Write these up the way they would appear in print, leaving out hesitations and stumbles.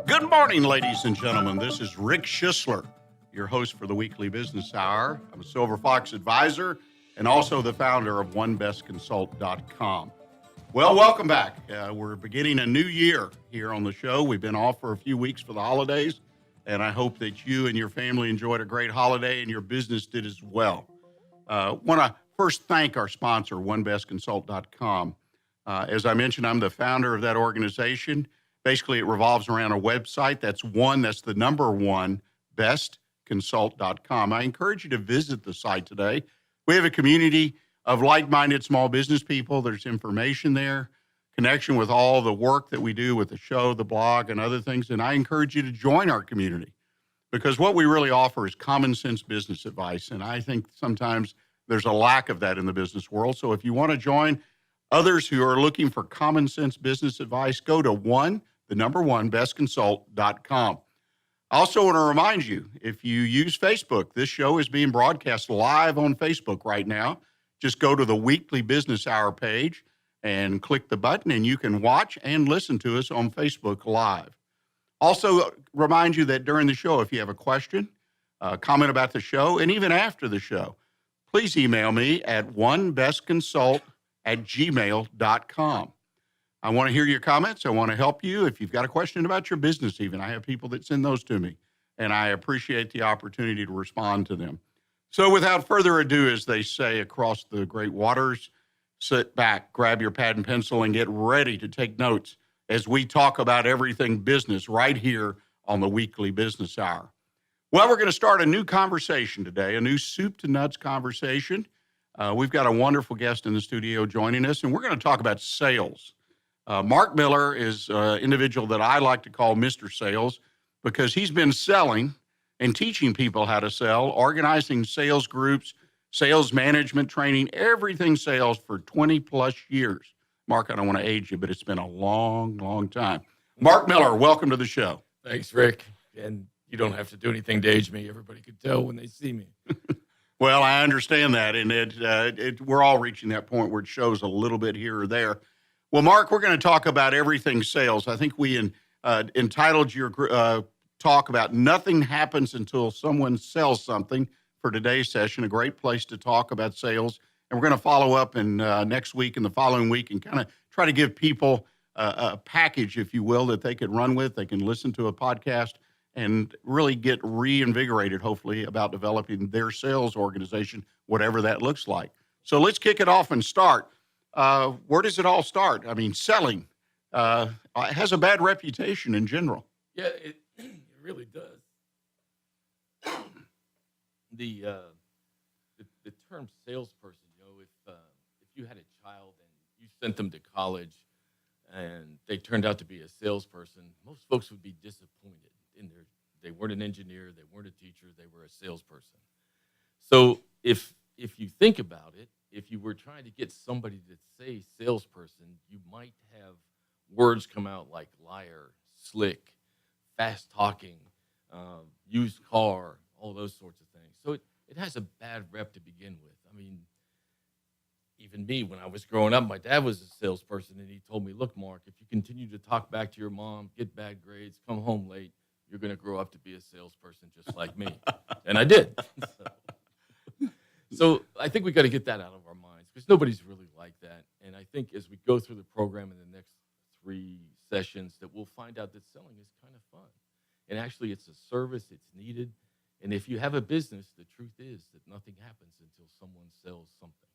Good morning, ladies and gentlemen. This is Rick Schissler, your host for the Weekly Business Hour. I'm a Silver Fox advisor and also the founder of OneBestConsult.com. Well, welcome back. We're beginning a new year here on the show. We've been off for a few weeks for the holidays, and I hope that you and your family enjoyed a great holiday and your business did as well. Want to first thank our sponsor, OneBestConsult.com. As I mentioned, I'm the founder of that organization. Basically, it revolves around a website. That's the number one, bestconsult.com. I encourage you to visit the site today. We have a community of like-minded small business people. There's information there, connection with all the work that we do with the show, the blog, and other things. And I encourage you to join our community because what we really offer is common sense business advice. And I think sometimes there's a lack of that in the business world. So if you want to join others who are looking for common sense business advice, go to bestconsult.com. I also want to remind you, if you use Facebook, this show is being broadcast live on Facebook right now. Just go to the Weekly Business Hour page and click the button, and you can watch and listen to us on Facebook Live. Also, remind you that during the show, if you have a question, comment about the show, and even after the show, please email me at onebestconsult@gmail.com. I want to hear your comments. I want to help you. If you've got a question about your business even, I have people that send those to me, and I appreciate the opportunity to respond to them. So without further ado, as they say across the great waters, sit back, grab your pad and pencil, and get ready to take notes as we talk about everything business right here on the Weekly Business Hour. Well, we're going to start a new conversation today, a new soup to nuts conversation. We've got a wonderful guest in the studio joining us, and we're going to talk about sales. Mark Miller is an individual that I like to call Mr. Sales because he's been selling and teaching people how to sell, organizing sales groups, sales management training, everything sales for 20 plus years. Mark, I don't want to age you, but it's been a long, long time. Mark Miller, welcome to the show. Thanks, Rick. And you don't have to do anything to age me. Everybody could tell when they see me. Well, I understand that, and we're all reaching that point where it shows a little bit here or there. Well, Mark, we're going to talk about everything sales. I think we entitled your talk about nothing happens until someone sells something for today's session, a great place to talk about sales. And we're going to follow up in next week and the following week and kind of try to give people a package, if you will, that they can run with. They can listen to a podcast and really get reinvigorated, hopefully, about developing their sales organization, whatever that looks like. So let's kick it off and start. Where does it all start? I mean, selling has a bad reputation in general. Yeah, it really does. The term salesperson, if you had a child and you sent them to college and they turned out to be a salesperson, most folks would be disappointed they weren't an engineer, they weren't a teacher, they were a salesperson. So if you think about it, if you were trying to get somebody to say salesperson, you might have words come out like liar, slick, fast talking, used car, all those sorts of things. So it has a bad rep to begin with. I mean, even me, when I was growing up, my dad was a salesperson, and he told me, look, Mark, if you continue to talk back to your mom, get bad grades, come home late, you're going to grow up to be a salesperson just like me. And I did. So I think we got to get that out of our minds because nobody's really like that. And I think as we go through the program in the next 3 sessions that we'll find out that selling is kind of fun. And actually it's a service, it's needed. And if you have a business, the truth is that nothing happens until someone sells something.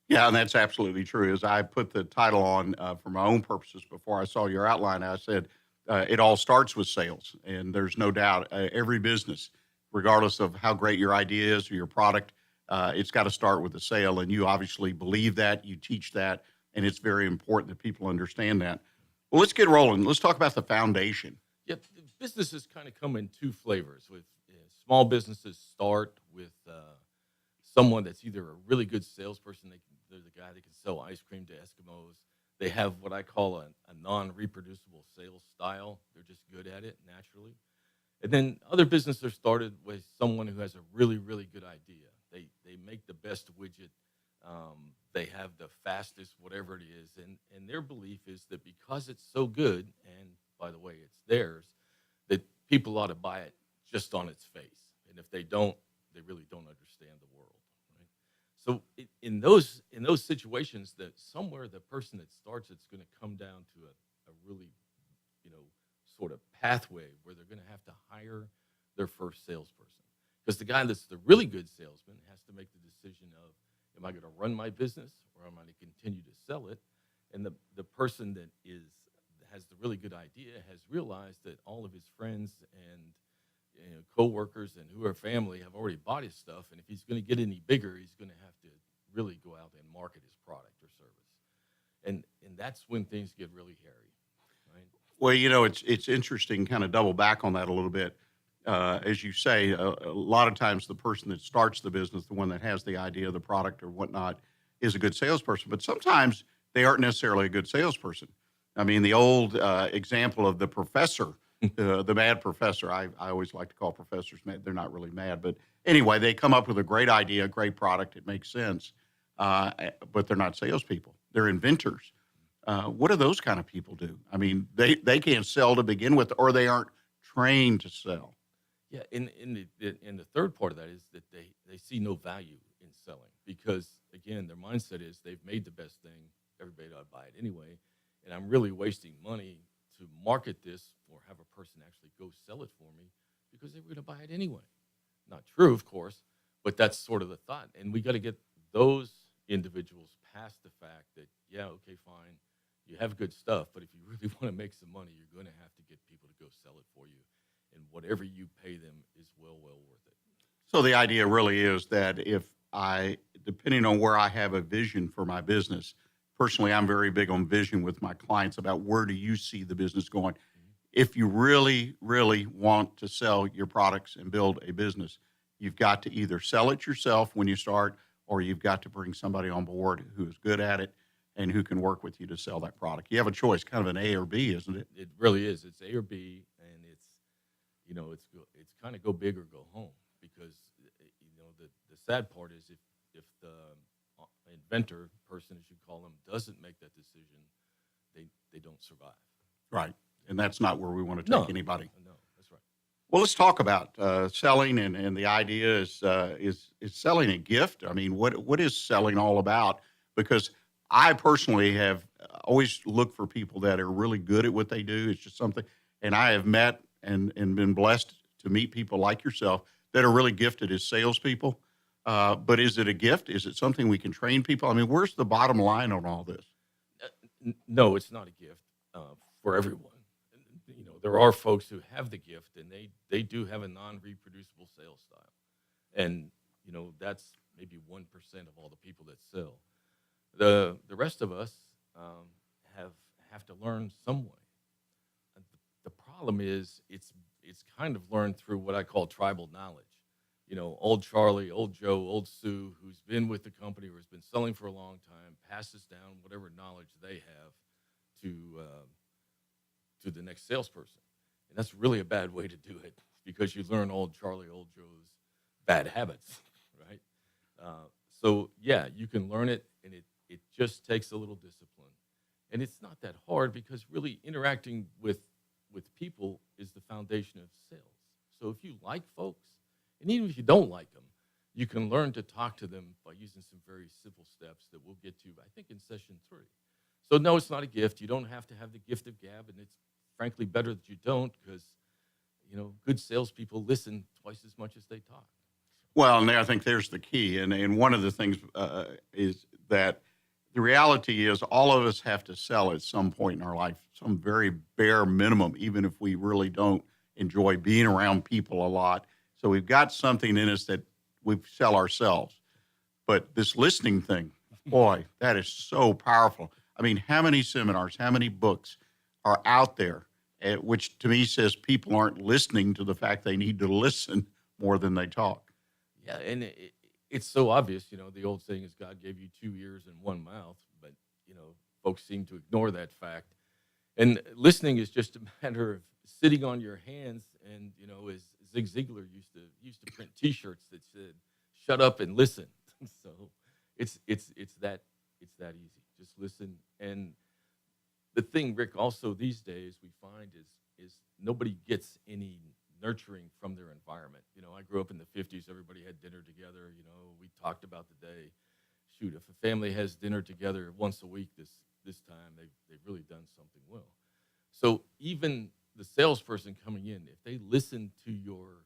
Yeah, and that's absolutely true. As I put the title on for my own purposes before I saw your outline, I said it all starts with sales. And there's no doubt every business, regardless of how great your idea is or your product, it's got to start with a sale. And you obviously believe that, you teach that, and it's very important that people understand that. Well, let's get rolling. Let's talk about the foundation. Yeah, businesses kind of come in 2 flavors. With small businesses start with someone that's either a really good salesperson, they're the guy that can sell ice cream to Eskimos. They have what I call a non-reproducible sales style. They're just good at it naturally. And then other businesses are started with someone who has a really, really good idea. They make the best widget. they have the fastest whatever it is, and their belief is that because it's so good, and by the way, it's theirs, that people ought to buy it just on its face. And if they don't, they really don't understand the world, right? So in those situations, that somewhere the person that starts it's going to come down to a really, you know, sort of pathway where they're going to have to hire their first salesperson, because the guy that's the really good salesman has to make the decision of, am I going to run my business or am I going to continue to sell it? And the person that has the really good idea has realized that all of his friends and, you know, coworkers and who are family have already bought his stuff, and if he's going to get any bigger, he's going to have to really go out and market his product or service, and that's when things get really hairy, right? Well, it's interesting. Kind of double back on that a little bit. As you say, a lot of times the person that starts the business, the one that has the idea of the product or whatnot, is a good salesperson. But sometimes they aren't necessarily a good salesperson. I mean, the old example of the professor, the mad professor. I always like to call professors mad. They're not really mad, but anyway, they come up with a great idea, a great product. It makes sense, but they're not salespeople. They're inventors. What do those kind of people do? I mean, they can't sell to begin with, or they aren't trained to sell. Yeah, in the third part of that is that they see no value in selling, because again, their mindset is they've made the best thing, everybody ought to buy it anyway, and I'm really wasting money to market this or have a person actually go sell it for me because they were going to buy it anyway. Not true, of course, but that's sort of the thought, and we got to get those individuals past the fact that, yeah, okay, fine, you have good stuff, but if you really want to make some money, you're going to have to get people to go sell it for you, and whatever you pay them is well worth it. So the idea really is that depending on where I have a vision for my business, personally, I'm very big on vision with my clients about where do you see the business going. Mhm. If you really, really want to sell your products and build a business, you've got to either sell it yourself when you start, or you've got to bring somebody on board who is good at it and who can work with you to sell that product. You have a choice, kind of an A or B, isn't it? It really is. It's A or B, and it's kind of go big or go home, because the sad part is if the inventor person, as you call them, doesn't make that decision, they don't survive. Right. And that's not where we want to No, take anybody. no, that's right. Well, let's talk about selling, and the idea is selling a gift. I mean, what is selling all about? Because I personally have always looked for people that are really good at what they do. It's just something, and I have met and been blessed to meet people like yourself that are really gifted as salespeople. But is it a gift? Is it something we can train people? I mean, where's the bottom line on all this? No, it's not a gift for everyone. There are folks who have the gift, and they do have a non-reproducible sales style, and that's maybe 1% of all the people that sell. The rest of us have to learn some way. The problem is it's kind of learned through what I call tribal knowledge. Old Charlie, old Joe, old Sue, who's been with the company or has been selling for a long time, passes down whatever knowledge they have to the next salesperson. And that's really a bad way to do it, because you learn old Charlie, old Joe's bad habits, right? So, yeah, you can learn it, and it just takes a little discipline. And it's not that hard, because really interacting with people is the foundation of sales. So if you like folks, and even if you don't like them, you can learn to talk to them by using some very simple steps that we'll get to, I think, in session 3. So no, it's not a gift. You don't have to have the gift of gab, and it's frankly better that you don't, because good salespeople listen twice as much as they talk. Well, and I think there's the key, and one of the things is that the reality is all of us have to sell at some point in our life, some very bare minimum, even if we really don't enjoy being around people a lot. So we've got something in us that we sell ourselves. But this listening thing, boy, that is so powerful. I mean, how many seminars, how many books are out there, which to me says people aren't listening to the fact they need to listen more than they talk. Yeah, and it's so obvious. The old saying is God gave you 2 ears and 1 mouth, but folks seem to ignore that fact. And listening is just a matter of sitting on your hands, and as Zig Ziglar used to print T-shirts that said "Shut up and listen." So it's It's that easy. Just listen. And the thing, Rick, also these days we find is nobody gets any nurturing from their environment. I grew up in the 50s. Everybody had dinner together. We talked about the day. Shoot, if a family has dinner together once a week this time, they've really done something well. So even the salesperson coming in, if they listen to your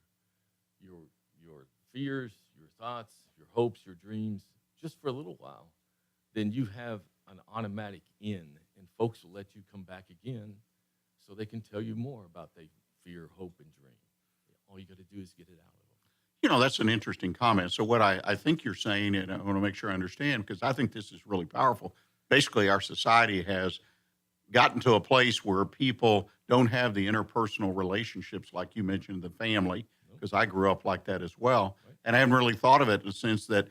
fears, your thoughts, your hopes, your dreams, just for a little while, then you have an automatic in, and folks will let you come back again so they can tell you more about their fear, hope, and dream. All you got to do is get it out of them. That's an interesting comment. So what I think you're saying, and I want to make sure I understand, because I think this is really powerful. Basically, our society has gotten to a place where people don't have the interpersonal relationships like you mentioned, the family, because I grew up like that as well. Right. And I hadn't really thought of it in the sense that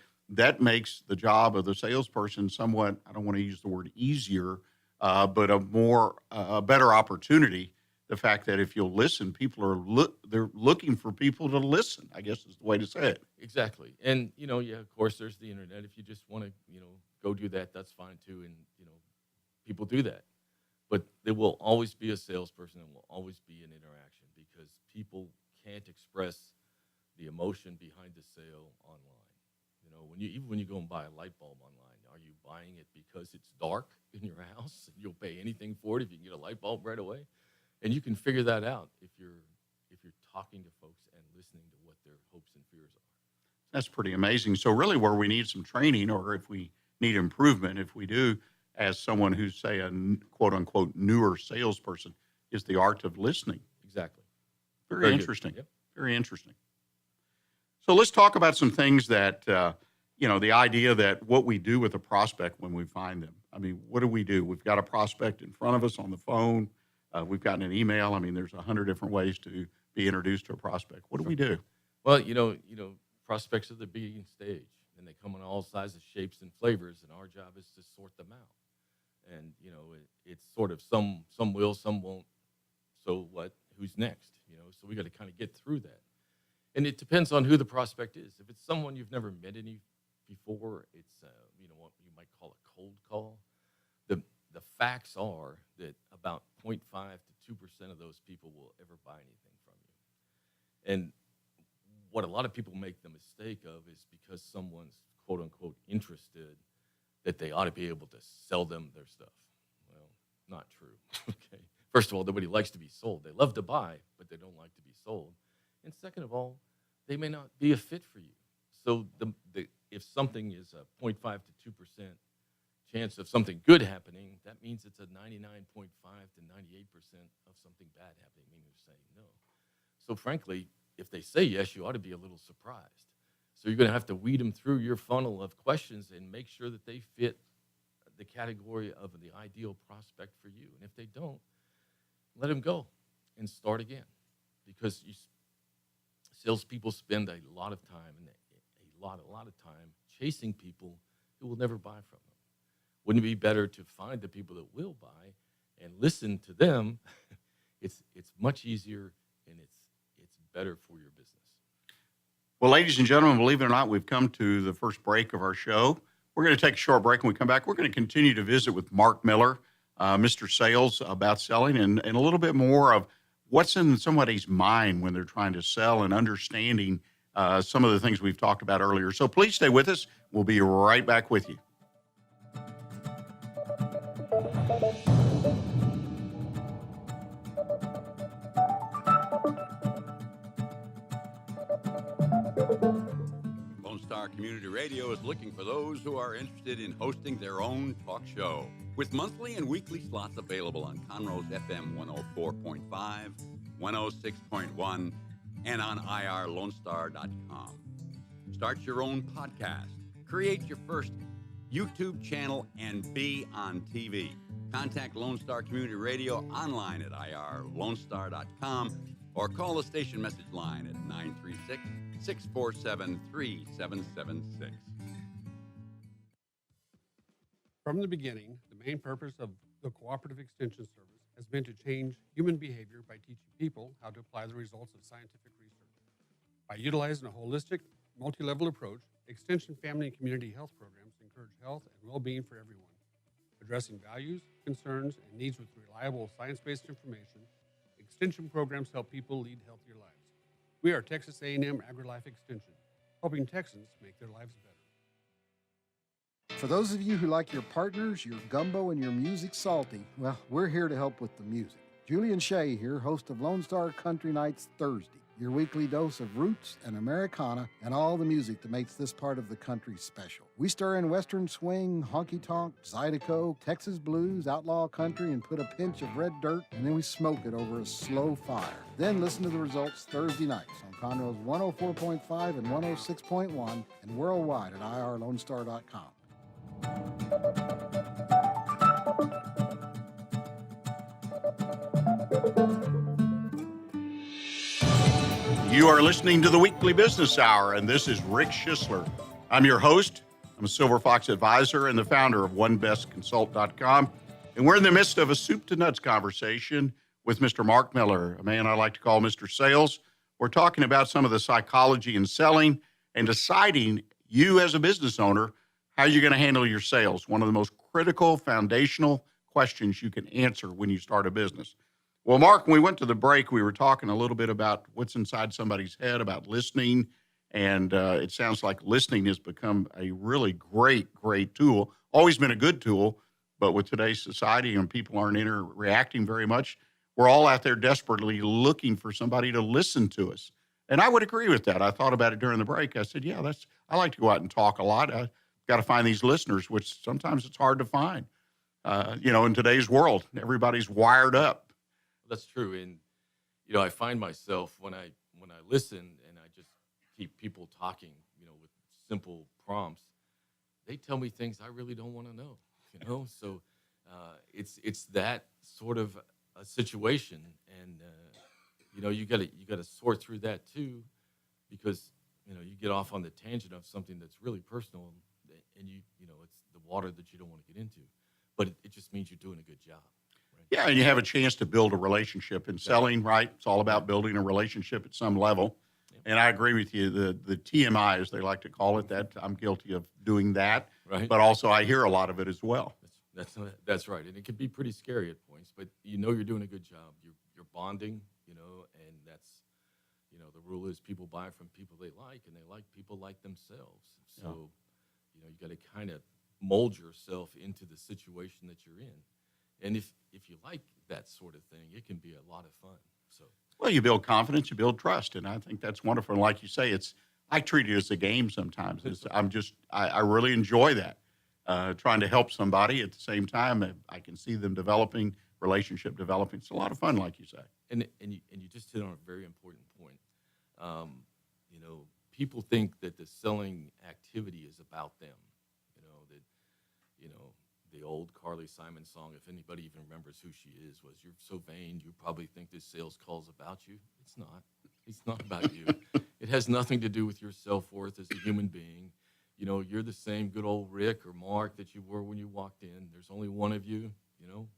makes the job of the salesperson somewhat, I don't want to use the word easier, but a better opportunity. The fact that if you'll listen, people are they're looking for people to listen, I guess is the way to say it. Exactly. And, of course, there's the internet. If you just want to, go do that, that's fine too. And, people do that. But there will always be a salesperson and will always be an interaction because people can't express the emotion behind the sale online. Even when you go and buy a light bulb online, are you buying it because it's dark in your house and you'll pay anything for it if you can get a light bulb right away? And you can figure that out if you're talking to folks and listening to what their hopes and fears are. That's pretty amazing. So really where we need some training, or if we need improvement, if we do, as someone who's, say, a quote unquote newer salesperson, is the art of listening. Exactly. Very interesting. Yep. Very interesting. So let's talk about some things that, the idea that what we do with a prospect when we find them. I mean, what do? We've got a prospect in front of us on the phone. We've gotten an email. I mean, there's 100 different ways to be introduced to a prospect. What do we do? Well, prospects are the beginning stage, and they come in all sizes, shapes, and flavors, and our job is to sort them out. And it's sort of some will, some won't. So what? Who's next? So we got to kind of get through that. And it depends on who the prospect is. If it's someone you've never met any before, it's what you might call a cold call. The facts are that about 0.5 to 2% of those people will ever buy anything from you. And what a lot of people make the mistake of is because someone's quote unquote interested, that they ought to be able to sell them their stuff. Well, not true. Okay. First of all, nobody likes to be sold. They love to buy, but they don't like to be sold. And second of all, they may not be a fit for you. So if something is a 0.5 to 2% chance of something good happening, that means it's a 99.5 to 98% of something bad happening, meaning they're saying no. So frankly, if they say yes, you ought to be a little surprised. So you're going to have to weed them through your funnel of questions and make sure that they fit the category of the ideal prospect for you. And if they don't, let them go and start again. Because salespeople spend a lot of time and a lot of time chasing people who will never buy from them. Wouldn't it be better to find the people that will buy and listen to them? It's much easier and it's better for your business. Well, ladies and gentlemen, believe it or not, we've come to the first break of our show. We're going to take a short break. When we come back, we're going to continue to visit with Mark Miller, Mr. Sales, about selling and a little bit more of what's in somebody's mind when they're trying to sell and understanding some of the things we've talked about earlier. So please stay with us. We'll be right back with you. Lone Star Community Radio is looking for those who are interested in hosting their own talk show. With monthly and weekly slots available on Conroe's FM 104.5, 106.1, and on irlonestar.com. Start your own podcast, create your first YouTube channel, and be on TV. Contact Lone Star Community Radio online at irlonestar.com or call the station message line at 936-647-3776. From the beginning, the main purpose of the Cooperative Extension Service has been to change human behavior by teaching people how to apply the results of scientific research. By utilizing a holistic, multi-level approach, Extension family and community health programs encourage health and well-being for everyone. Addressing values, concerns, and needs with reliable science-based information, Extension programs help people lead healthier lives. We are Texas A&M AgriLife Extension, helping Texans make their lives better. For those of you who like your partners, your gumbo, and your music salty, well, we're here to help with the music. Julian Shea here, host of Lone Star Country Nights Thursday, your weekly dose of roots and Americana and all the music that makes this part of the country special. We stir in Western swing, honky-tonk, Zydeco, Texas blues, outlaw country, and put a pinch of red dirt, and then we smoke it over a slow fire. Then listen to the results Thursday nights on Conroe's 104.5 and 106.1 and worldwide at irlonestar.com. You are listening to the Weekly Business Hour, and this is Rick Schissler. I'm your host. I'm a Silver Fox advisor and the founder of OneBestConsult.com. And we're in the midst of a soup to nuts conversation with Mr. Mark Miller, a man I like to call Mr. Sales. We're talking about some of the psychology in selling and deciding, you as a business owner, how you're going to handle your sales. One of the most critical, foundational questions you can answer when you start a business. Well, Mark, when we went to the break, we were talking a little bit about what's inside somebody's head, about listening, and it sounds like listening has become a really great tool. Always been a good tool, but with today's society and people aren't reacting very much, we're all out there desperately looking for somebody to listen to us. And I would agree with that. I thought about it during the break. I said, yeah, I like to go out and talk a lot. I got to find these listeners, which sometimes it's hard to find. In today's world, everybody's wired up. That's true. And, I find myself when I listen and I just keep people talking, with simple prompts, they tell me things I really don't want to know, So it's that sort of a situation. And, you gotta sort through that too, because, you get off on the tangent of something that's really personal and it's the water that you don't want to get into, but it just means you're doing a good job. Yeah, and you have a chance to build a relationship in selling, right? It's all about building a relationship at some level. Yep. And I agree with you. The TMI, as they like to call it, that I'm guilty of doing that. Right. But also I hear a lot of it as well. That's right. And it can be pretty scary at points, but you're doing a good job. You're bonding, and that's, the rule is people buy from people they like, and they like people like themselves. So, you got to kind of mold yourself into the situation that you're in. And if you like that sort of thing, it can be a lot of fun. So, well, you build confidence, you build trust, and I think that's wonderful. And like you say, I treat it as a game sometimes. I really enjoy that, trying to help somebody at the same time. I can see them relationship developing. It's a lot of fun, like you say. And you just hit on a very important point. People think that the selling activity is about them. The old Carly Simon song, if anybody even remembers who she is, was, "You're so vain, you probably think this sales call's about you." It's not. It's not about you. It has nothing to do with your self-worth as a human being. You're the same good old Rick or Mark that you were when you walked in. There's only one of you, and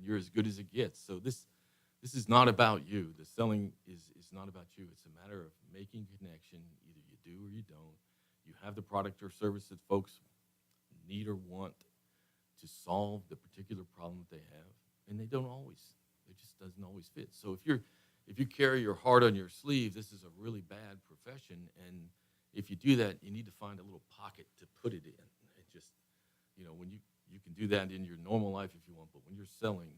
you're as good as it gets. So this is not about you. The selling is not about you. It's a matter of making connection. Either you do or you don't. You have the product or service that folks need or want to solve the particular problem that they have, and it just doesn't always fit. So if you carry your heart on your sleeve, this is a really bad profession, and if you do that, you need to find a little pocket to put it in. It just, when you can do that in your normal life if you want, but when you're selling,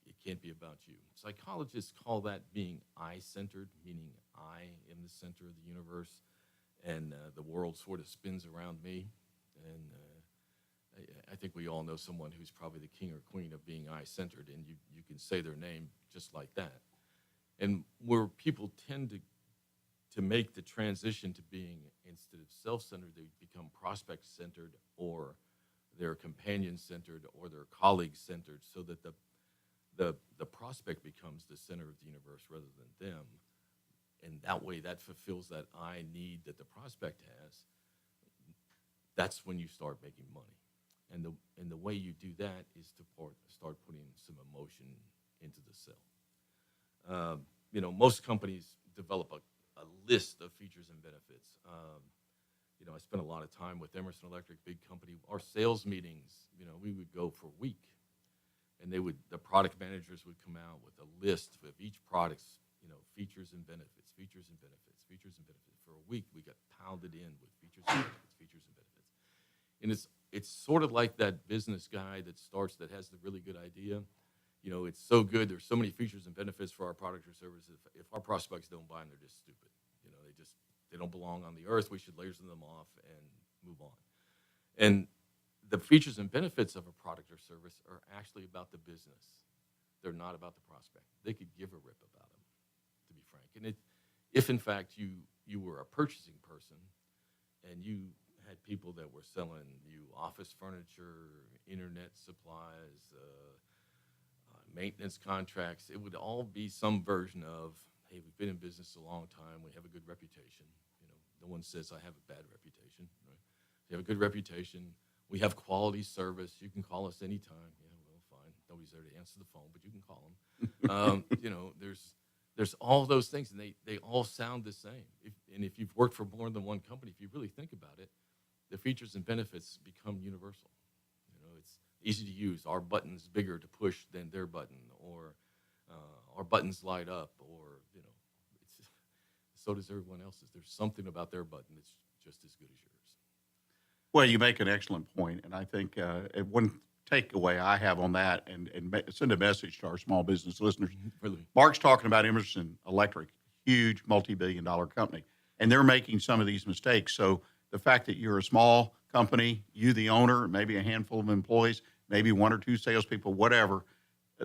it can't be about you. Psychologists call that being I-centered, meaning I am the center of the universe, and the world sort of spins around me, and I think we all know someone who's probably the king or queen of being I-centered, and you can say their name just like that. And where people tend to make the transition to being, instead of self-centered, they become prospect-centered, or they're companion-centered, or they're colleague-centered, so that the prospect becomes the center of the universe rather than them. And that way, that fulfills that I need that the prospect has. That's when you start making money. And the way you do that is to start putting some emotion into the sale. Most companies develop a list of features and benefits. I spent a lot of time with Emerson Electric, big company. Our sales meetings, we would go for a week, and the product managers would come out with a list of each product's, features and benefits, features and benefits, features and benefits. For a week, we got pounded in with features and benefits, features and benefits. And it's sort of like that business guy that has the really good idea. It's so good. There's so many features and benefits for our product or service. If our prospects don't buy them, they're just stupid. They don't belong on the earth. We should laser them off and move on. And the features and benefits of a product or service are actually about the business. They're not about the prospect. They could give a rip about them, to be frank. And if in fact you were a purchasing person and you had people that were selling you office furniture, internet supplies, maintenance contracts, it would all be some version of, hey, we've been in business a long time. We have a good reputation. No one says I have a bad reputation. Right? We have a good reputation. We have quality service. You can call us anytime. Yeah, well, fine. Nobody's there to answer the phone, but you can call them. There's all those things, and they all sound the same. If you've worked for more than one company, if you really think about it, the features and benefits become universal. It's easy to use. Our button's bigger to push than their button, or our buttons light up, or so does everyone else's. There's something about their button that's just as good as yours. Well, you make an excellent point, and I think one takeaway I have on that, and send a message to our small business listeners. Really? Mark's talking about Emerson Electric, huge multi-billion-dollar company, and they're making some of these mistakes. So the fact that you're a small company, you the owner, maybe a handful of employees, maybe one or two salespeople, whatever,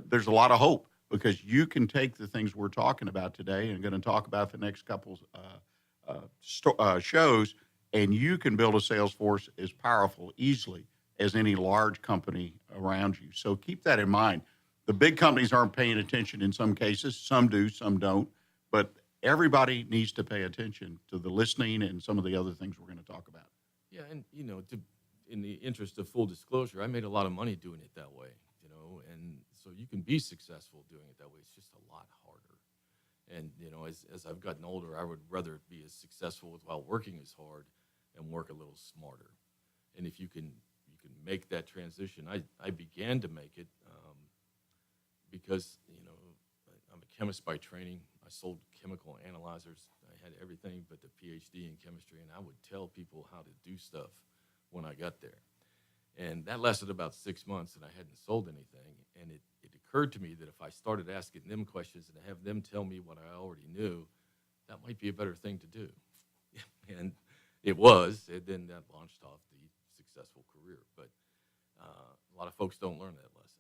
there's a lot of hope, because you can take the things we're talking about today and going to talk about the next couple shows, and you can build a sales force as powerful easily as any large company around you. So keep that in mind. The big companies aren't paying attention in some cases. Some do, some don't. But everybody needs to pay attention to the listening and some of the other things we're going to talk about. Yeah, and, in the interest of full disclosure, I made a lot of money doing it that way, and so you can be successful doing it that way. It's just a lot harder. And, as I've gotten older, I would rather be as successful while working as hard and work a little smarter. And if you can make that transition, I began to make it because, I'm a chemist by training. I sold chemical analyzers. I had everything but the PhD in chemistry, and I would tell people how to do stuff when I got there. And that lasted about 6 months, and I hadn't sold anything. And it occurred to me that if I started asking them questions and have them tell me what I already knew, that might be a better thing to do. And it was, and then that launched off the successful career. But a lot of folks don't learn that lesson.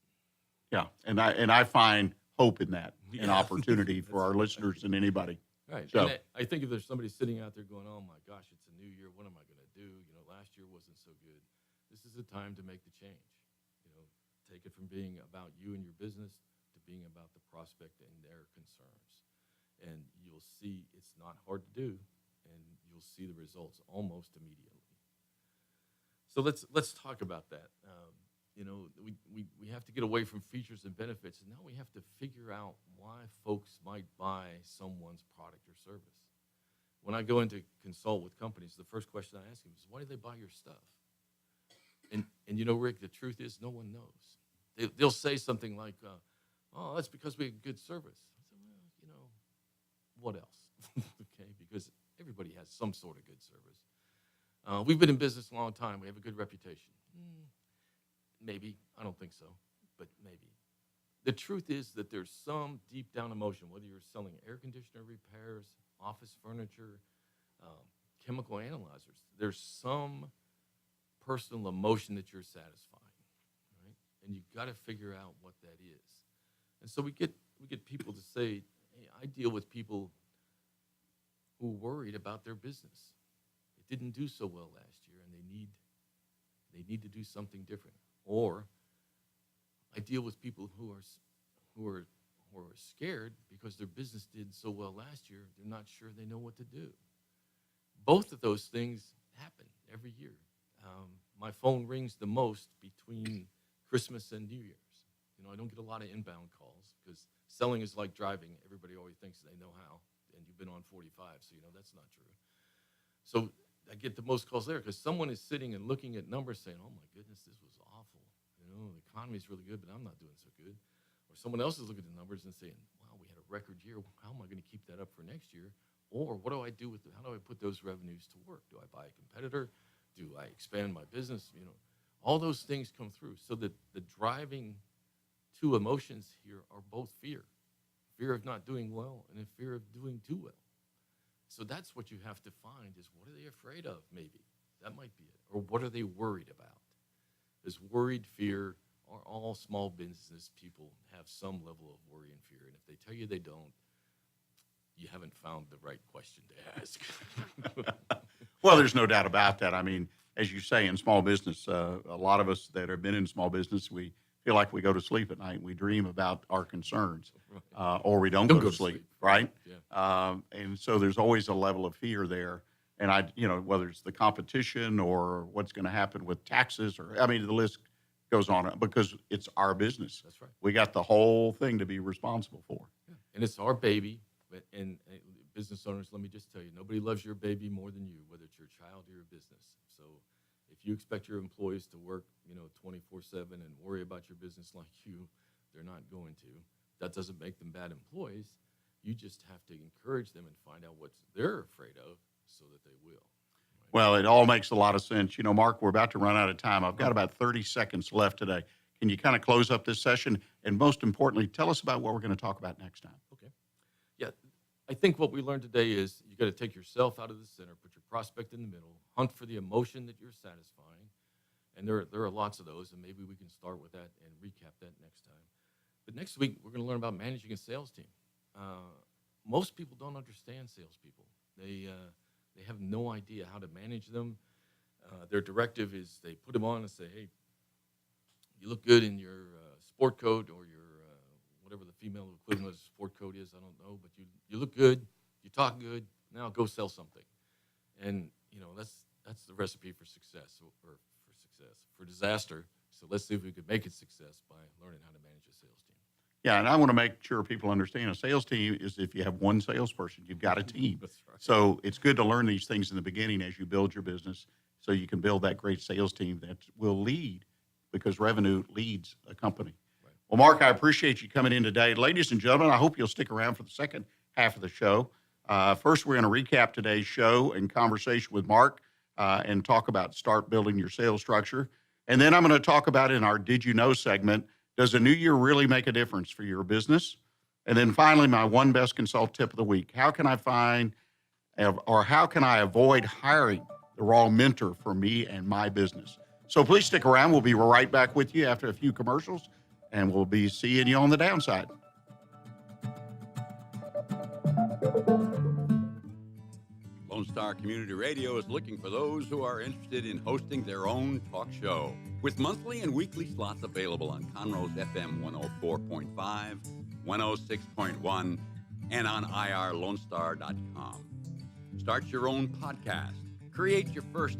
Yeah, and I find hope in that, an Yeah. opportunity for our listeners and anybody. Right. So- And I think if there's somebody sitting out there going, oh, my gosh, it's a new year. What am I going to do? Last year wasn't so good. This is the time to make the change. Take it from being about you and your business to being about the prospect and their concerns. And you'll see it's not hard to do, and you'll see the results almost immediately. So let's talk about that. We have to get away from features and benefits, and now we have to figure out why folks might buy someone's product or service. When I go in to consult with companies, the first question I ask them is, why do they buy your stuff? And Rick, the truth is no one knows. They'll say something like, oh, that's because we have good service. I said, well, what else? Okay, because everybody has some sort of good service. We've been in business a long time. We have a good reputation. Maybe. I don't think so, but maybe. The truth is that there's some deep down emotion, whether you're selling air conditioner repairs, office furniture, chemical analyzers. There's some personal emotion that you're satisfying, right? And you've got to figure out what that is. And so we get people to say, hey, I deal with people who are worried about their business. It didn't do so well last year, and they need to do something different. Or I deal with people who are scared because their business did so well last year, they're not sure they know what to do. Both of those things happen every year. My phone rings the most between Christmas and New Year's. I don't get a lot of inbound calls because selling is like driving. Everybody always thinks they know how, and you've been on 45, so that's not true. So I get the most calls there because someone is sitting and looking at numbers saying, oh my goodness, this was awful. The economy is really good, but I'm not doing so good. Or someone else is looking at the numbers and saying, wow, we had a record year. How am I going to keep that up for next year? Or what do I do with it? How do I put those revenues to work? Do I buy a competitor? Do I expand my business? All those things come through. So that the driving two emotions here are both fear of not doing well and a fear of doing too well. So that's what you have to find is what are they afraid of, maybe? That might be it. Or what are they worried about? Because worried fear, or all small business people have some level of worry and fear. And if they tell you they don't, you haven't found the right question to ask. Well, there's no doubt about that. I mean, as you say, in small business, a lot of us that have been in small business, we feel like we go to sleep at night and we dream about our concerns, or we don't go to sleep, right? Yeah. And so there's always a level of fear there. And whether it's the competition or what's going to happen with taxes, the list goes on because it's our business. That's right. We got the whole thing to be responsible for. Yeah. And it's our baby. And business owners, let me just tell you, nobody loves your baby more than you, whether it's your child or your business. So if you expect your employees to work, 24/7 and worry about your business like you, they're not going to. That doesn't make them bad employees. You just have to encourage them and find out what they're afraid of so that they will. Right? Well, it all makes a lot of sense. Mark, we're about to run out of time. I've got about 30 seconds left today. Can you kind of close up this session? And most importantly, tell us about what we're going to talk about next time. Okay. Yeah, I think what we learned today is you got to take yourself out of the center, put your prospect in the middle, hunt for the emotion that you're satisfying. And there are lots of those, and maybe we can start with that and recap that next time. But next week, we're going to learn about managing a sales team. Most people don't understand salespeople. They have no idea how to manage them. Their directive is they put them on and say, hey, you look good in your sport coat or your whatever the female equivalent of sport coat is, I don't know, but you look good, you talk good, now go sell something. And, that's the recipe for success, or for disaster. So let's see if we could make it success by learning how to manage a sales team. Yeah, and I want to make sure people understand a sales team is if you have one salesperson, you've got a team. That's right. So it's good to learn these things in the beginning as you build your business so you can build that great sales team that will lead, because revenue leads a company. Right. Well, Mark, I appreciate you coming in today. Ladies and gentlemen, I hope you'll stick around for the second half of the show. First, we're going to recap today's show and conversation with Mark and talk about start building your sales structure. And then I'm going to talk about in our Did You Know segment, does a new year really make a difference for your business? And then finally, my one best consult tip of the week. How can I avoid hiring the wrong mentor for me and my business? So please stick around. We'll be right back with you after a few commercials, and we'll be seeing you on the downside. Lone Star Community Radio is looking for those who are interested in hosting their own talk show, with monthly and weekly slots available on Conroe's FM 104.5, 106.1, and on irlonestar.com. Start your own podcast, create your first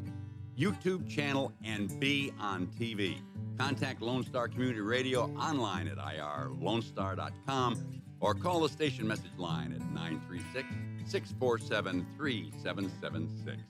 YouTube channel, and be on TV. Contact Lone Star Community Radio online at irlonestar.com or call the station message line at 936-647-3776.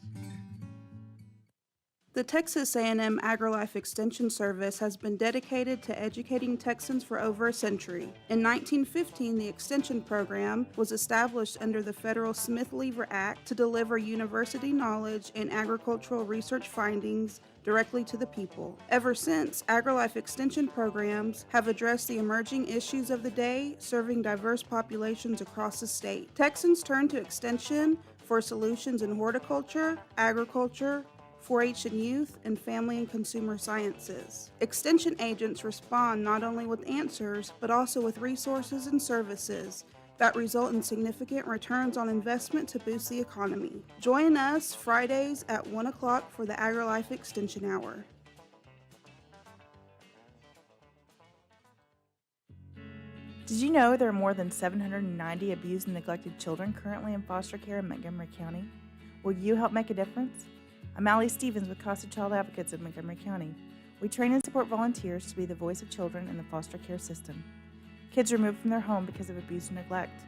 The Texas A&M AgriLife Extension Service has been dedicated to educating Texans for over a century. In 1915, the Extension Program was established under the federal Smith-Lever Act to deliver university knowledge and agricultural research findings directly to the people. Ever since, AgriLife Extension programs have addressed the emerging issues of the day, serving diverse populations across the state. Texans turn to Extension for solutions in horticulture, agriculture, 4-H and youth, and family and consumer sciences. Extension agents respond not only with answers, but also with resources and services that result in significant returns on investment to boost the economy. Join us Fridays at 1 o'clock for the AgriLife Extension Hour. Did you know there are more than 790 abused and neglected children currently in foster care in Montgomery County? Will you help make a difference? I'm Allie Stevens with Casa Child Advocates of Montgomery County. We train and support volunteers to be the voice of children in the foster care system. Kids removed from their home because of abuse and neglect,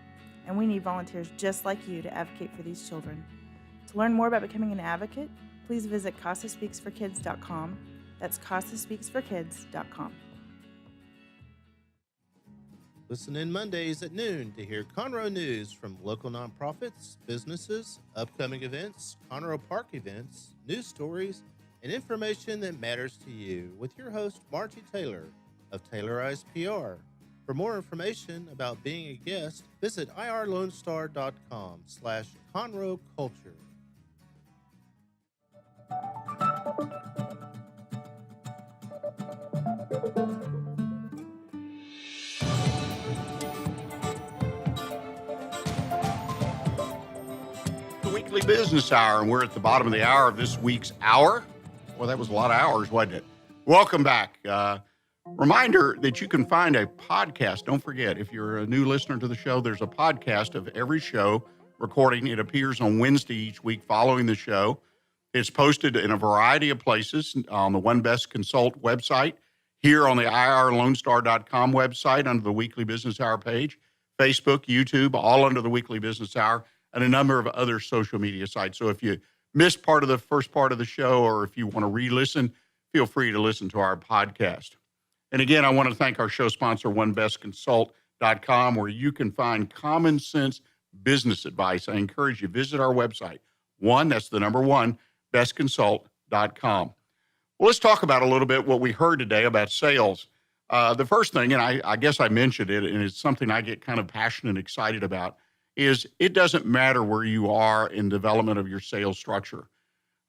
and we need volunteers just like you to advocate for these children. To learn more about becoming an advocate, please visit CasaSpeaksForKids.com. That's CasaSpeaksForKids.com. Listen in Mondays at noon to hear Conroe news from local nonprofits, businesses, upcoming events, Conroe Park events, news stories, and information that matters to you with your host, Margie Taylor of Taylorized PR. For more information about being a guest, visit irlonestar.com/Conroe Culture. Weekly Business Hour, and we're at the bottom of the hour of this week's hour. Well, that was a lot of hours, wasn't it? Welcome back. Reminder that you can find a podcast. Don't forget, if you're a new listener to the show, there's a podcast of every show recording. It appears on Wednesday each week following the show. It's posted in a variety of places on the One Best Consult website, here on the irlonestar.com website under the Weekly Business Hour page, Facebook, YouTube, all under the Weekly Business Hour, and a number of other social media sites. So if you missed part of the first part of the show, or if you want to re-listen, feel free to listen to our podcast. And again, I want to thank our show sponsor, OneBestConsult.com, where you can find common sense business advice. I encourage you, visit our website. That's the number one, bestconsult.com. Well, let's talk about a little bit what we heard today about sales. The first thing, and I guess I mentioned it, and it's something I get kind of passionate and excited about, is it doesn't matter where you are in development of your sales structure.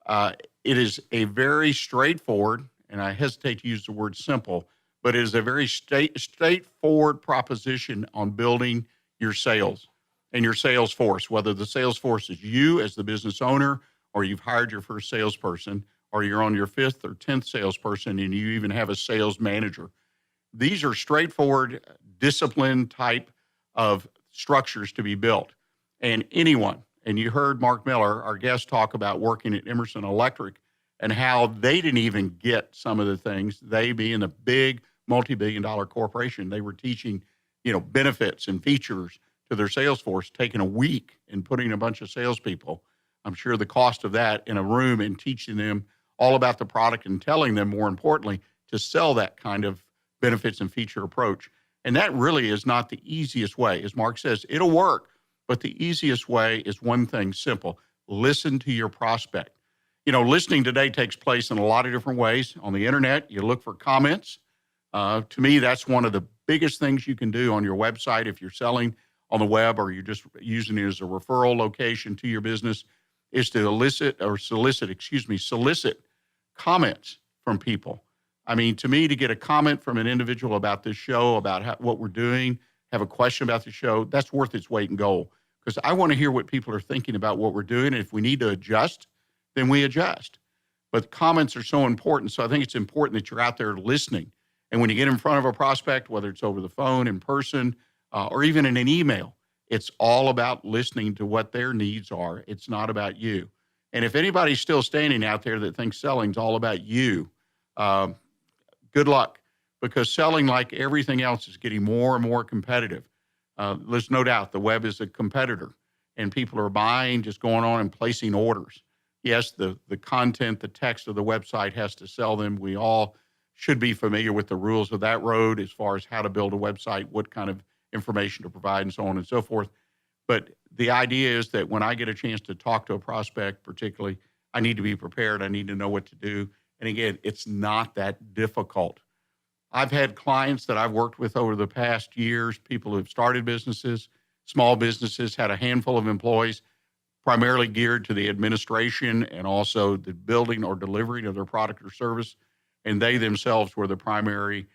It is a very straightforward, and I hesitate to use the word simple, but it is a very straightforward proposition on building your sales and your sales force, whether the sales force is you as the business owner, or you've hired your first salesperson, or you're on your 5th or 10th salesperson, and you even have a sales manager. These are straightforward, discipline type of structures to be built. And anyone, and you heard Mark Miller, our guest, talk about working at Emerson Electric and how they didn't even get some of the things, they being a big multi-billion-dollar corporation, they were teaching, benefits and features to their sales force, taking a week and putting a bunch of salespeople. I'm sure the cost of that in a room and teaching them all about the product and telling them, more importantly, to sell that kind of benefits and feature approach. And that really is not the easiest way. As Mark says, it'll work, but the easiest way is one thing, simple: listen to your prospect. Listening today takes place in a lot of different ways. On the internet, you look for comments. To me, that's one of the biggest things you can do on your website if you're selling on the web or you're just using it as a referral location to your business, is to solicit comments from people. I mean, to me, to get a comment from an individual about this show, about what we're doing, have a question about the show, that's worth its weight in gold, because I want to hear what people are thinking about what we're doing. And if we need to adjust, then we adjust. But comments are so important. So I think it's important that you're out there listening. And when you get in front of a prospect, whether it's over the phone, in person, or even in an email, it's all about listening to what their needs are. It's not about you. And if anybody's still standing out there that thinks selling's all about you, good luck, because selling, like everything else, is getting more and more competitive. There's no doubt the web is a competitor, and people are buying, just going on and placing orders. Yes, the content, the text of the website has to sell them. We all should be familiar with the rules of that road as far as how to build a website, what kind of information to provide, and so on and so forth. But the idea is that when I get a chance to talk to a prospect, particularly, I need to be prepared. I need to know what to do. And again, it's not that difficult. I've had clients that I've worked with over the past years, people who have started businesses, small businesses, had a handful of employees, primarily geared to the administration and also the building or delivering of their product or service. And they themselves were the primary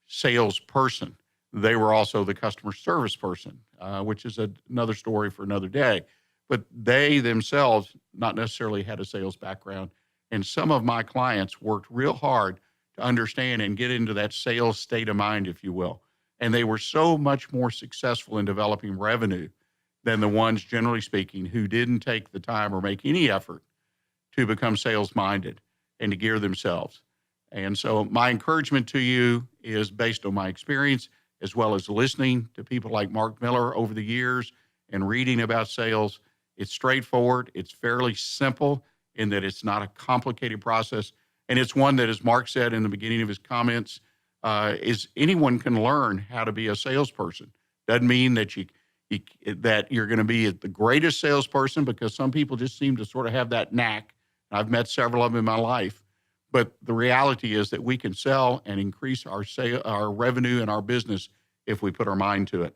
salesperson. They were also the customer service person, which is another story for another day. But they themselves not necessarily had a sales background. And some of my clients worked real hard to understand and get into that sales state of mind, if you will. And they were so much more successful in developing revenue than the ones, generally speaking, who didn't take the time or make any effort to become sales-minded and to gear themselves. And so my encouragement to you is based on my experience, as well as listening to people like Mark Miller over the years and reading about sales, It's straightforward. It's fairly simple in that it's not a complicated process. And it's one that, as Mark said in the beginning of his comments, is anyone can learn how to be a salesperson. Doesn't mean that that you're going to be the greatest salesperson, because some people just seem to sort of have that knack. I've met several of them in my life. But the reality is that we can sell and increase our revenue and our business if we put our mind to it.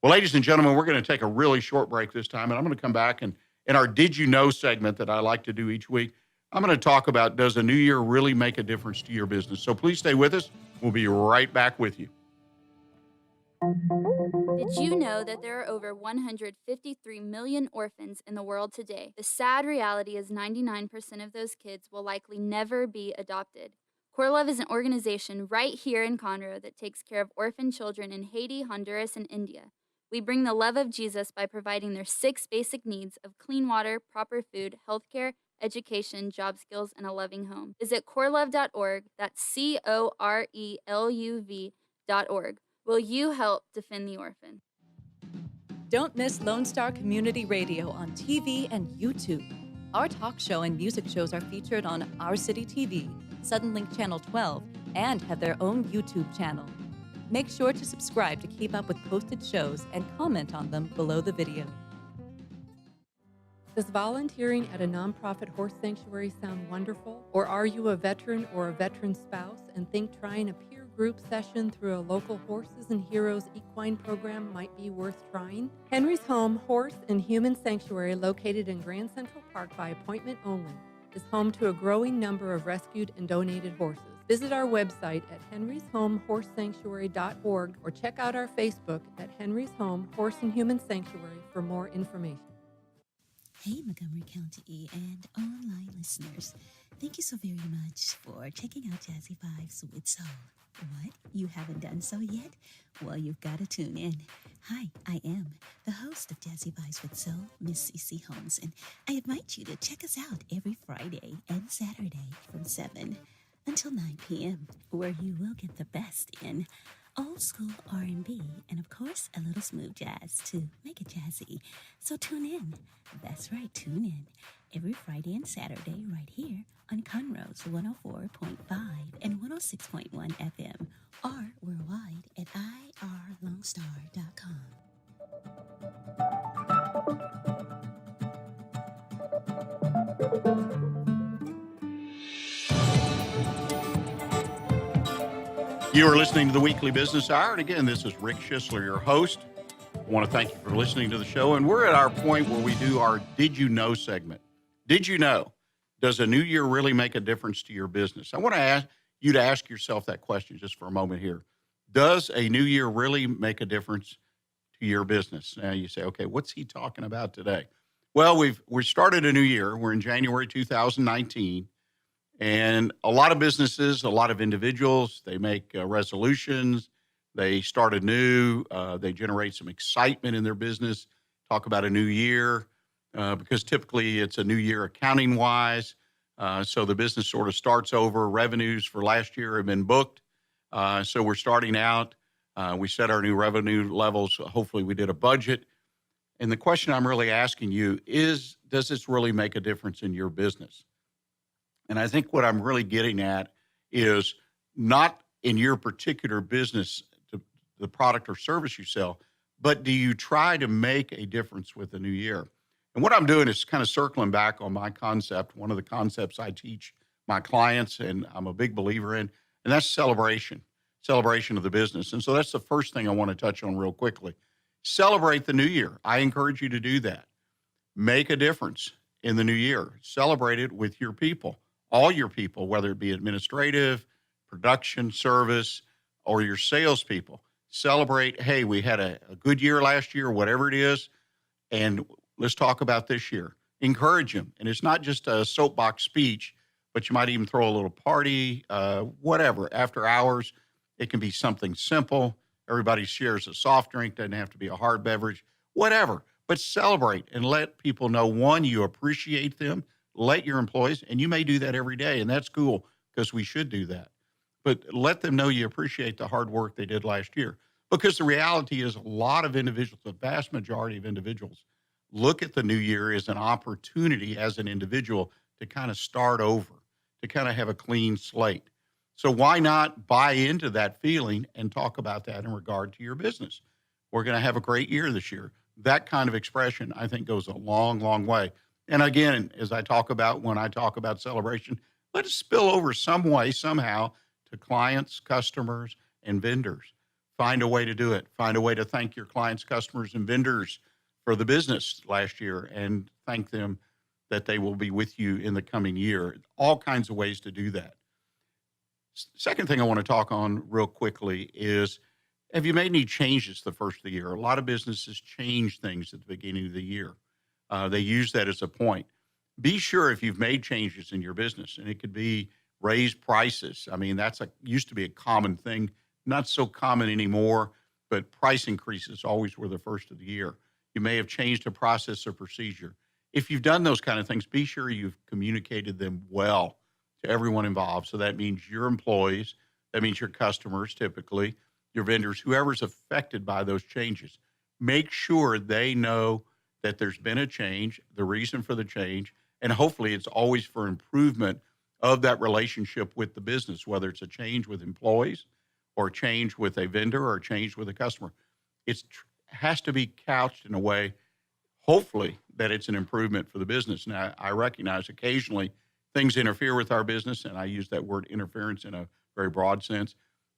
Well, ladies and gentlemen, we're going to take a really short break this time, and I'm going to come back and in our Did You Know segment that I like to do each week, I'm going to talk about, does a new year really make a difference to your business? So please stay with us. We'll be right back with you. Did you know that there are over 153 million orphans in the world today? The sad reality is 99% of those kids will likely never be adopted. Core Love is an organization right here in Conroe that takes care of orphan children in Haiti, Honduras, and India. We bring the love of Jesus by providing their 6 basic needs of clean water, proper food, healthcare, education, job skills, and a loving home. Visit corelove.org, that's CORELUV.org. Will you help defend the orphan? Don't miss Lone Star Community Radio on TV and YouTube. Our talk show and music shows are featured on Our City TV, Suddenlink Channel 12, and have their own YouTube channel. Make sure to subscribe to keep up with posted shows and comment on them below the video. Does volunteering at a nonprofit horse sanctuary sound wonderful? Or are you a veteran or a veteran spouse and think trying a peer group session through a local Horses and Heroes equine program might be worth trying? Henry's Home Horse and Human Sanctuary, located in Grand Central Park by appointment only, is home to a growing number of rescued and donated horses. Visit our website at henryshomehorsesanctuary.org or check out our Facebook at Henry's Home Horse and Human Sanctuary for more information. Hey, Montgomery County and online listeners. Thank you so very much for checking out Jazzy Vibes with Soul. What? You haven't done so yet? Well, you've got to tune in. Hi, I am the host of Jazzy Vibes with Soul, Miss CeCe Holmes, and I invite you to check us out every Friday and Saturday from 7 until 9 p.m., where you will get the best in old school R&B and, of course, a little smooth jazz to make it jazzy. So tune in. That's right, tune in every Friday and Saturday right here on Conroe's 104.5 and 106.1 FM, or worldwide at irlongstar.com. You are listening to the Weekly Business Hour. And again, this is Rick Schissler, your host. I want to thank you for listening to the show. And we're at our point where we do our Did You Know segment. Did you know? Does a new year really make a difference to your business? I want to ask you to ask yourself that question just for a moment here. Does a new year really make a difference to your business? Now you say, okay, what's he talking about today? Well, we started a new year. We're in January 2019. And a lot of businesses, a lot of individuals, they make resolutions, they start anew, they generate some excitement in their business, talk about a new year, because typically it's a new year accounting-wise. So the business sort of starts over. Revenues for last year have been booked. So we're starting out. We set our new revenue levels. Hopefully we did a budget. And the question I'm really asking you is, does this really make a difference in your business? And I think what I'm really getting at is not in your particular business, the product or service you sell, but do you try to make a difference with the new year? And what I'm doing is kind of circling back on my concept, one of the concepts I teach my clients and I'm a big believer in, and that's celebration of the business. And so that's the first thing I want to touch on real quickly. Celebrate the new year. I encourage you to do that. Make a difference in the new year. Celebrate it with your people. All your people, whether it be administrative, production, service, or your salespeople. Celebrate, hey, we had a good year last year, whatever it is, and let's talk about this year. Encourage them. And it's not just a soapbox speech, but you might even throw a little party, whatever. After hours, it can be something simple. Everybody shares a soft drink, doesn't have to be a hard beverage, whatever. But celebrate and let people know, one, you appreciate them. Let your employees, and you may do that every day, and that's cool because we should do that. But let them know you appreciate the hard work they did last year. Because the reality is a lot of individuals, the vast majority of individuals, look at the new year as an opportunity as an individual to kind of start over, to kind of have a clean slate. So why not buy into that feeling and talk about that in regard to your business? We're going to have a great year this year. That kind of expression, I think, goes a long, long way. And again, as I talk about when I talk about celebration, let it spill over some way, somehow, to clients, customers, and vendors. Find a way to do it. Find a way to thank your clients, customers, and vendors for the business last year and thank them that they will be with you in the coming year. All kinds of ways to do that. Second thing I want to talk on real quickly is, have you made any changes the first of the year? A lot of businesses change things at the beginning of the year. They use that as a point. Be sure if you've made changes in your business, and it could be raised prices. I mean, used to be a common thing, not so common anymore, but price increases always were the first of the year. You may have changed a process or procedure. If you've done those kind of things, be sure you've communicated them well to everyone involved. So that means your employees, that means your customers, typically, your vendors, whoever's affected by those changes. Make sure they know that there's been a change, the reason for the change, and hopefully it's always for improvement of that relationship with the business, whether it's a change with employees or a change with a vendor or a change with a customer. It has to be couched in a way, hopefully, that it's an improvement for the business. Now, I recognize occasionally things interfere with our business, and I use that word interference in a very broad sense.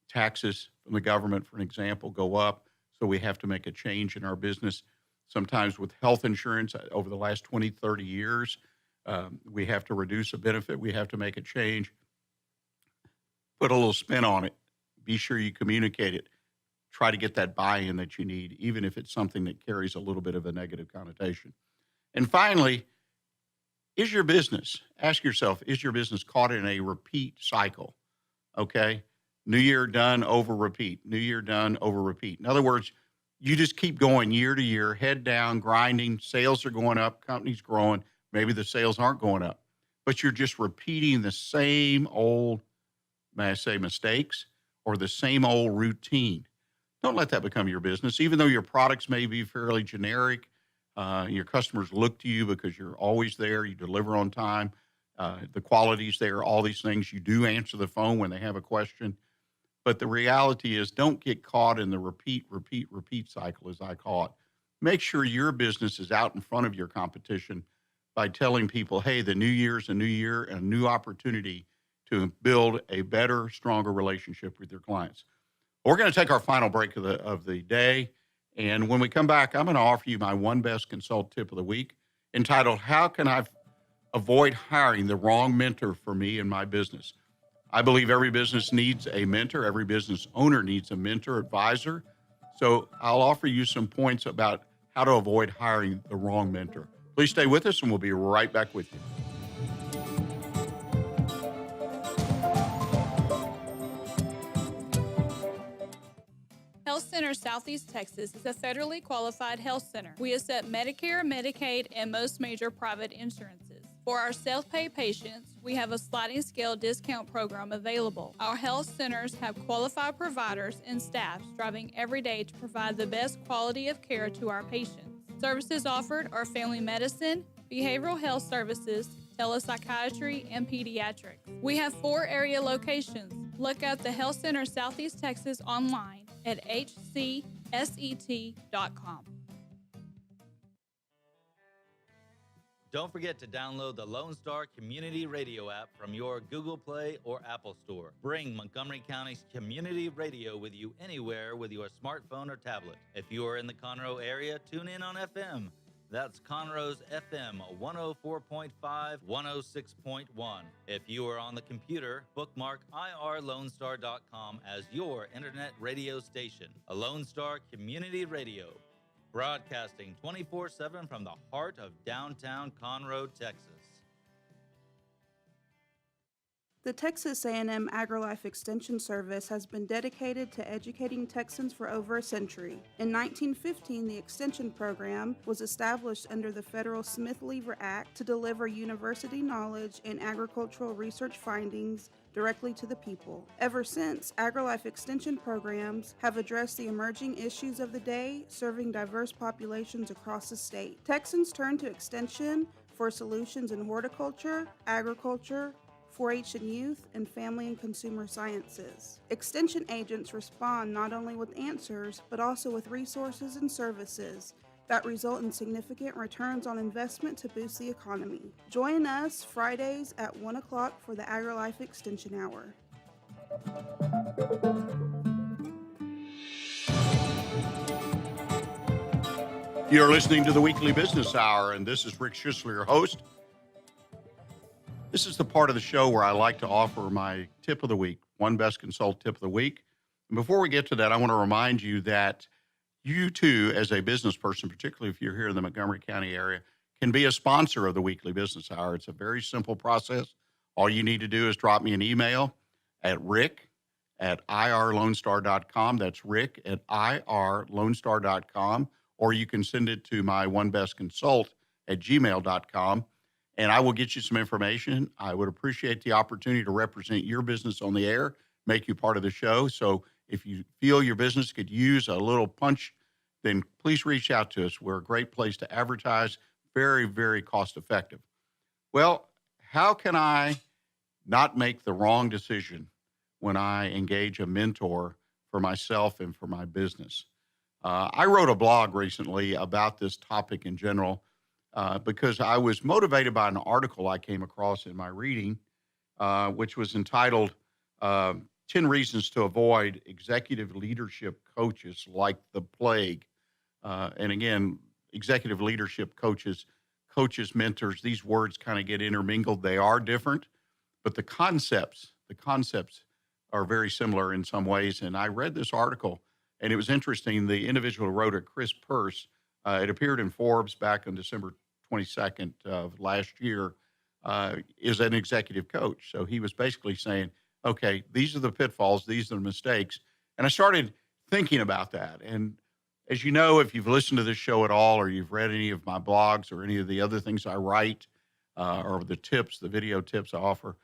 Taxes from the government, for an example, go up, so we have to make a change in our business. Sometimes with health insurance, over the last 20, 30 years, we have to reduce a benefit. We have to make a change. Put a little spin on it. Be sure you communicate it. Try to get that buy-in that you need, even if it's something that carries a little bit of a negative connotation. And finally, ask yourself, is your business caught in a repeat cycle? Okay? New year done, over repeat. New year done, over repeat. In other words, you just keep going year to year, head down, grinding. Sales are going up, company's growing. Maybe the sales aren't going up, but you're just repeating the same old, may I say, mistakes or the same old routine. Don't let that become your business. Even though your products may be fairly generic, your customers look to you because you're always there, you deliver on time, the quality's there, all these things. You do answer the phone when they have a question. But the reality is, don't get caught in the repeat cycle, as I call it. Make sure your business is out in front of your competition by telling people, hey, the new year's a new year and a new opportunity to build a better, stronger relationship with your clients. We're going to take our final break of the day. And when we come back, I'm going to offer you my one best consult tip of the week, entitled, How Can I Avoid Hiring the Wrong Mentor for Me and My Business? I believe every business needs a mentor. Every business owner needs a mentor, advisor. So I'll offer you some points about how to avoid hiring the wrong mentor. Please stay with us, and we'll be right back with you. Health Center Southeast Texas is a federally qualified health center. We accept Medicare, Medicaid, and most major private insurances. For our self-pay patients, we have a sliding scale discount program available. Our health centers have qualified providers and staff striving every day to provide the best quality of care to our patients. Services offered are family medicine, behavioral health services, telepsychiatry, and pediatrics. We have 4 area locations. Look at the Health Center Southeast Texas online at hcset.com. Don't forget to download the Lone Star Community Radio app from your Google Play or Apple Store. Bring Montgomery County's community radio with you anywhere with your smartphone or tablet. If you are in the Conroe area, tune in on FM. That's Conroe's FM 104.5, 106.1. If you are on the computer, bookmark irlonestar.com as your internet radio station. A Lone Star Community Radio, broadcasting 24/7 from the heart of downtown Conroe, Texas. The Texas A&M AgriLife Extension Service has been dedicated to educating Texans for over a century. In 1915, the Extension Program was established under the federal Smith-Lever Act to deliver university knowledge and agricultural research findings directly to the people. Ever since, AgriLife Extension programs have addressed the emerging issues of the day, serving diverse populations across the state. Texans turn to Extension for solutions in horticulture, agriculture, 4-H and youth, and family and consumer sciences. Extension agents respond not only with answers, but also with resources and services that result in significant returns on investment to boost the economy. Join us Fridays at 1 o'clock for the AgriLife Extension Hour. You're listening to the Weekly Business Hour, and this is Rick Schissler, your host. This is the part of the show where I like to offer my tip of the week, one best consult tip of the week. And before we get to that, I want to remind you that you too, as a business person, particularly if you're here in the Montgomery County area, can be a sponsor of the Weekly Business Hour. It's a very simple process. All you need to do is drop me an email at rick@irlonestar.com. That's rick@irlonestar.com. Or you can send it to my onebestconsult@gmail.com. And I will get you some information. I would appreciate the opportunity to represent your business on the air, make you part of the show. So if you feel your business could use a little punch, then please reach out to us. We're a great place to advertise, very, very cost effective. Well, how can I not make the wrong decision when I engage a mentor for myself and for my business? I wrote a blog recently about this topic in general, because I was motivated by an article I came across in my reading, which was entitled 10 Reasons to Avoid Executive Leadership Coaches Like the Plague. And again, executive leadership coaches, mentors, these words kind of get intermingled. They are different, but the concepts are very similar in some ways. And I read this article, and it was interesting. The individual who wrote it, Chris Pearce, it appeared in Forbes back on December 22nd of last year, is an executive coach. So he was basically saying, okay, these are the pitfalls, these are the mistakes. And I started thinking about that. And as you know, if you've listened to this show at all, or you've read any of my blogs or any of the other things I write, or the tips, the video tips I offer,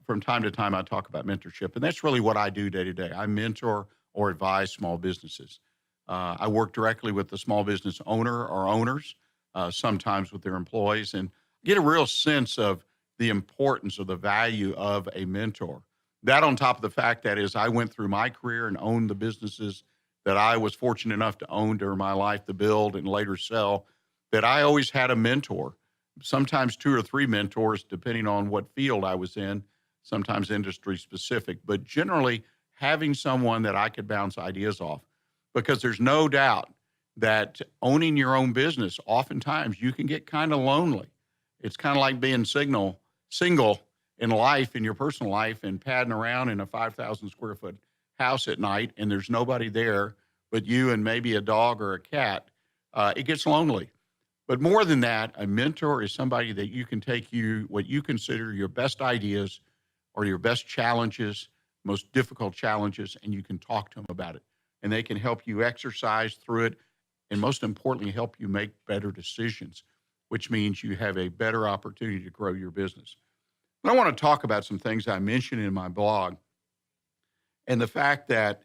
from time to time I talk about mentorship. And that's really what I do day to day. I mentor or advise small businesses. I work directly with the small business owner or owners, sometimes with their employees, and get a real sense of the importance or the value of a mentor. That on top of the fact that is I went through my career and owned the businesses that I was fortunate enough to own during my life, to build and later sell, that I always had a mentor, sometimes 2 or 3 mentors, depending on what field I was in, sometimes industry specific, but generally having someone that I could bounce ideas off. Because there's no doubt that owning your own business, oftentimes you can get kind of lonely. It's kind of like being single in life, in your personal life, and padding around in a 5,000 square foot house at night, and there's nobody there but you and maybe a dog or a cat. It gets lonely. But more than that, a mentor is somebody that you can take what you consider your best ideas or your best challenges, most difficult challenges, and you can talk to them about it. And they can help you exercise through it, and most importantly, help you make better decisions, which means you have a better opportunity to grow your business. But I want to talk about some things I mentioned in my blog, and the fact that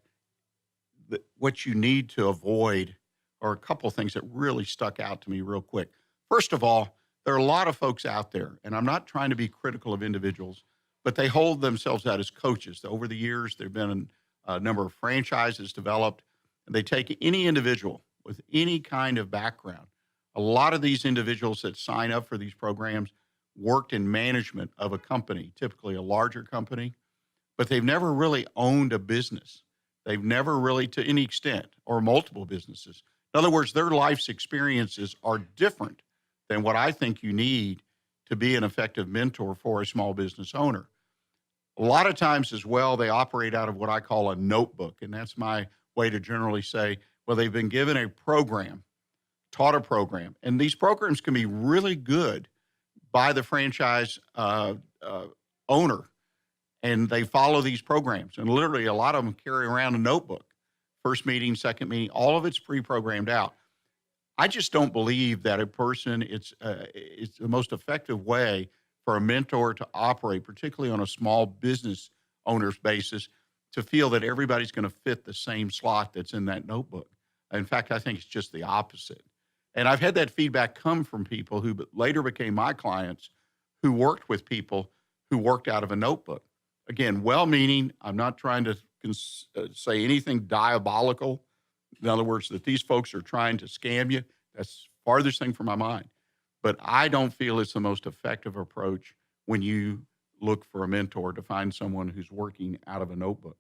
what you need to avoid are a couple of things that really stuck out to me real quick. First of all, there are a lot of folks out there, and I'm not trying to be critical of individuals, but they hold themselves out as coaches. Over the years, there have been a number of franchises developed, and they take any individual with any kind of background. A lot of these individuals that sign up for these programs worked in management of a company, typically a larger company, but they've never really owned a business. They've never really, to any extent, or multiple businesses. In other words, their life's experiences are different than what I think you need to be an effective mentor for a small business owner. A lot of times as well, they operate out of what I call a notebook, and that's my way to generally say, well, they've been given a program, taught a program, and these programs can be really good by the franchise owner, and they follow these programs. And literally, a lot of them carry around a notebook. First meeting, second meeting, all of it's pre-programmed out. I just don't believe that a person, it's the most effective way for a mentor to operate, particularly on a small business owner's basis, to feel that everybody's going to fit the same slot that's in that notebook. In fact, I think it's just the opposite. And I've had that feedback come from people who later became my clients, who worked with people who worked out of a notebook. Again, well-meaning. I'm not trying to say anything diabolical. In other words, that these folks are trying to scam you. That's the farthest thing from my mind. But I don't feel it's the most effective approach when you look for a mentor to find someone who's working out of a notebook.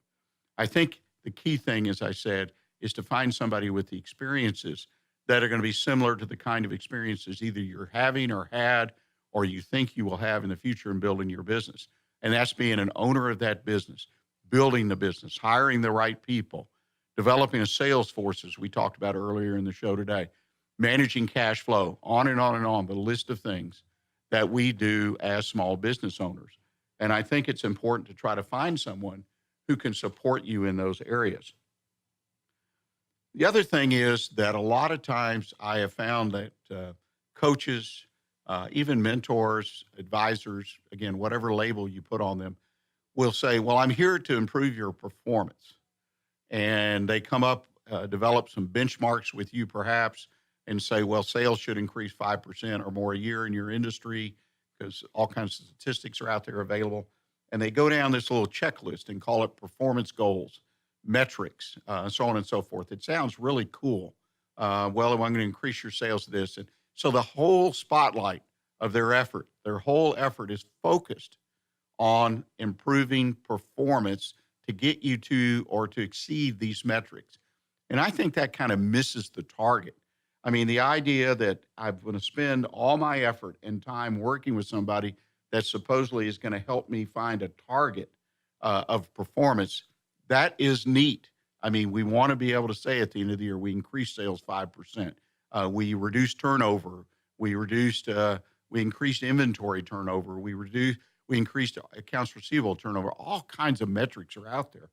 I think the key thing, as I said, is to find somebody with the experiences that are going to be similar to the kind of experiences either you're having or had, or you think you will have in the future in building your business. And that's being an owner of that business, building the business, hiring the right people, developing a sales force, as we talked about earlier in the show today, managing cash flow, on and on and on, the list of things that we do as small business owners. And I think it's important to try to find someone who can support you in those areas. The other thing is that a lot of times I have found that coaches, even mentors, advisors, again, whatever label you put on them, will say, well, I'm here to improve your performance. And they come up, develop some benchmarks with you perhaps, and say, well, sales should increase 5% or more a year in your industry because all kinds of statistics are out there available. And they go down this little checklist and call it performance goals, metrics, so on and so forth. It sounds really cool. Well, I'm going to increase your sales to this. And so the whole spotlight of their whole effort is focused on improving performance to get you to or to exceed these metrics. And I think that kind of misses the target. I mean, the idea that I'm going to spend all my effort and time working with somebody that supposedly is going to help me find a target of performance, that is neat. I mean, we want to be able to say at the end of the year, we increased sales 5%. We reduced turnover. We increased inventory turnover. We increased accounts receivable turnover. All kinds of metrics are out there.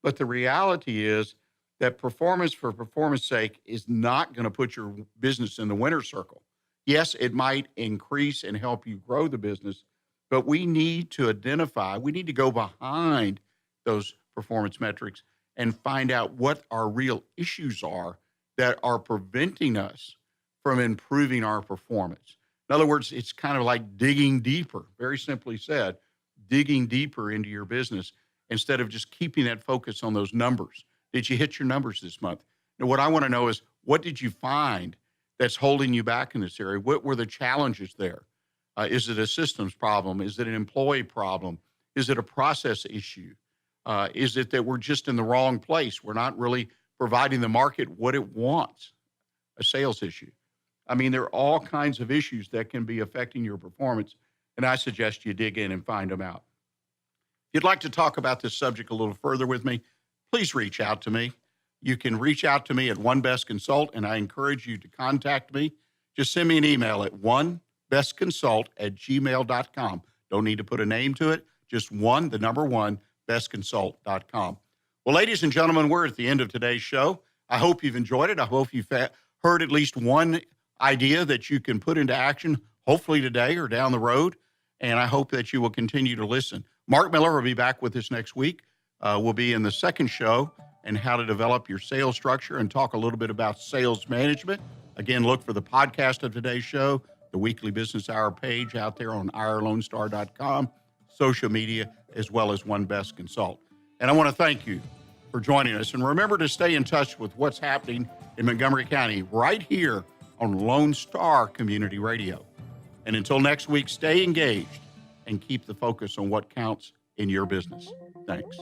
But the reality is that performance for performance sake is not going to put your business in the winner's circle. Yes, it might increase and help you grow the business, but we need to go behind those performance metrics and find out what our real issues are that are preventing us from improving our performance. In other words, it's kind of like digging deeper, very simply said, digging deeper into your business instead of just keeping that focus on those numbers. Did you hit your numbers this month? Now, what I want to know is, what did you find that's holding you back in this area? What were the challenges there? Is it a systems problem? Is it an employee problem? Is it a process issue? Is it that we're just in the wrong place? We're not really providing the market what it wants, a sales issue. I mean, there are all kinds of issues that can be affecting your performance, and I suggest you dig in and find them out. If you'd like to talk about this subject a little further with me, please reach out to me. You can reach out to me at One Best Consult, and I encourage you to contact me. Just send me an email at onebestconsult@gmail.com. Don't need to put a name to it, just one, the number one, bestconsult.com. Well, ladies and gentlemen, we're at the end of today's show. I hope you've enjoyed it. I hope you've heard at least one idea that you can put into action, hopefully today or down the road, and I hope that you will continue to listen. Mark Miller will be back with us next week. We'll be in the second show and how to develop your sales structure and talk a little bit about sales management. Again, look for the podcast of today's show, the weekly business hour page out there on irlonestar.com, social media, as well as One Best Consult. And I want to thank you for joining us. And remember to stay in touch with what's happening in Montgomery County right here on Lone Star Community Radio. And until next week, stay engaged and keep the focus on what counts in your business. Thanks.